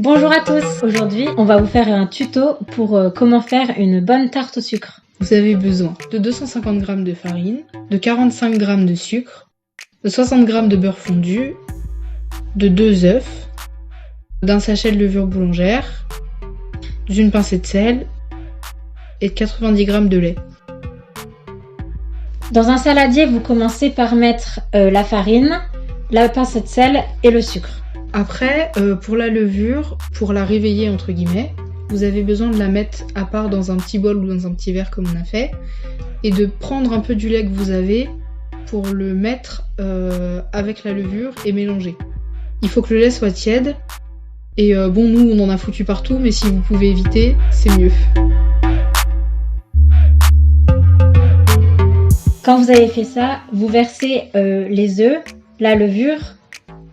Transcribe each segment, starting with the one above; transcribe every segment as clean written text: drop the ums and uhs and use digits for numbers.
Bonjour à tous. Aujourd'hui, on va vous faire un tuto pour comment faire une bonne tarte au sucre. Vous avez besoin de 250 g de farine, de 45 g de sucre, de 60 g de beurre fondu, de 2 œufs, d'un sachet de levure boulangère, d'une pincée de sel et de 90 g de lait. Dans un saladier, vous commencez par mettre la farine, la pincée de sel et le sucre. Après, pour la levure, pour la réveiller entre guillemets, vous avez besoin de la mettre à part dans un petit bol ou dans un petit verre comme on a fait, et de prendre un peu du lait que vous avez pour le mettre avec la levure et mélanger. Il faut que le lait soit tiède, et bon, nous on en a foutu partout, mais si vous pouvez éviter, c'est mieux. Quand vous avez fait ça, vous versez les œufs, la levure,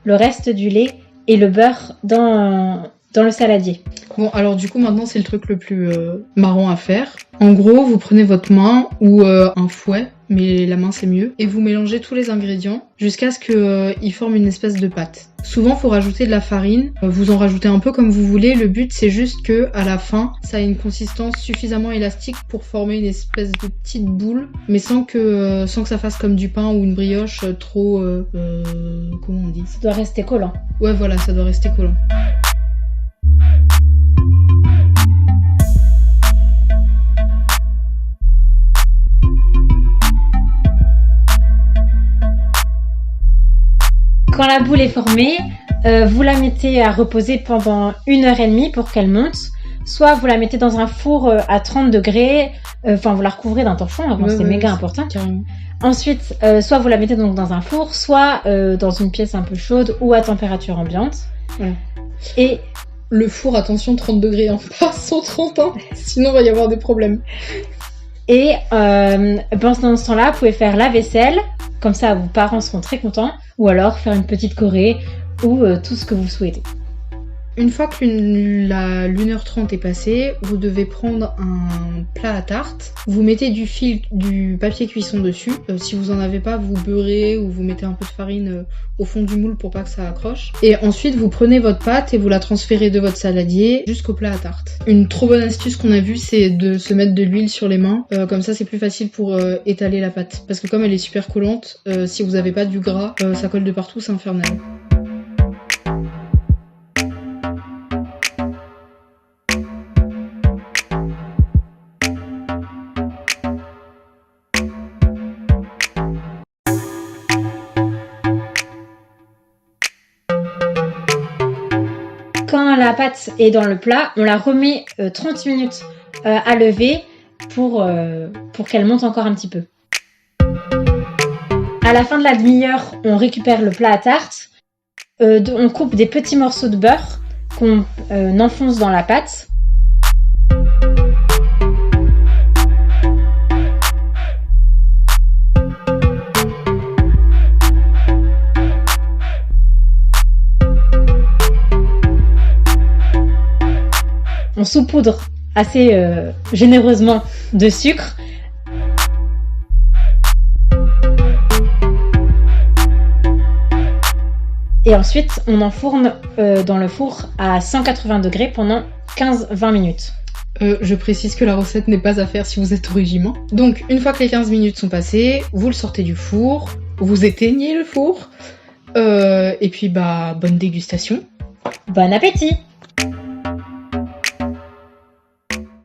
le reste du lait et le beurre dans le saladier. Bon, alors du coup maintenant c'est le truc le plus marrant à faire. En gros, vous prenez votre main ou un fouet, mais la main c'est mieux, et vous mélangez tous les ingrédients jusqu'à ce qu'ils forment une espèce de pâte. Souvent faut rajouter de la farine, vous en rajoutez un peu comme vous voulez, le but c'est juste que à la fin ça ait une consistance suffisamment élastique pour former une espèce de petite boule, mais sans que ça fasse comme du pain ou une brioche trop... comment on dit ? Ça doit rester collant. Ouais voilà, ça doit rester collant. Quand la boule est formée, vous la mettez à reposer pendant 1h30 pour qu'elle monte. Soit vous la mettez dans un four à 30 degrés, enfin vous la recouvrez d'un torchon, avant c'est méga important. Carrément. Ensuite, soit vous la mettez donc dans un four, soit dans une pièce un peu chaude ou à température ambiante. Ouais. Et le four, attention, 30 degrés, hein, pas 130, hein, sinon il va y avoir des problèmes. Et pendant ce temps-là, vous pouvez faire la vaisselle, comme ça vos parents seront très contents, ou alors faire une petite Corée, ou tout ce que vous souhaitez. Une fois que l'1h30 est passée, vous devez prendre un plat à tarte, vous mettez du papier cuisson dessus, si vous en avez pas, vous beurrez ou vous mettez un peu de farine au fond du moule pour pas que ça accroche. Et ensuite vous prenez votre pâte et vous la transférez de votre saladier jusqu'au plat à tarte. Une trop bonne astuce qu'on a vue, c'est de se mettre de l'huile sur les mains, comme ça c'est plus facile pour étaler la pâte. Parce que comme elle est super collante, si vous avez pas du gras, ça colle de partout, c'est infernal. Quand la pâte est dans le plat, on la remet 30 minutes à lever pour qu'elle monte encore un petit peu. À la fin de la demi-heure, on récupère le plat à tarte. On coupe des petits morceaux de beurre qu'on enfonce dans la pâte. On saupoudre assez généreusement de sucre. Et ensuite, on enfourne dans le four à 180 degrés pendant 15-20 minutes. Je précise que la recette n'est pas à faire si vous êtes au régime. Donc, une fois que les 15 minutes sont passées, vous le sortez du four, vous éteignez le four, et puis bonne dégustation. Bon appétit!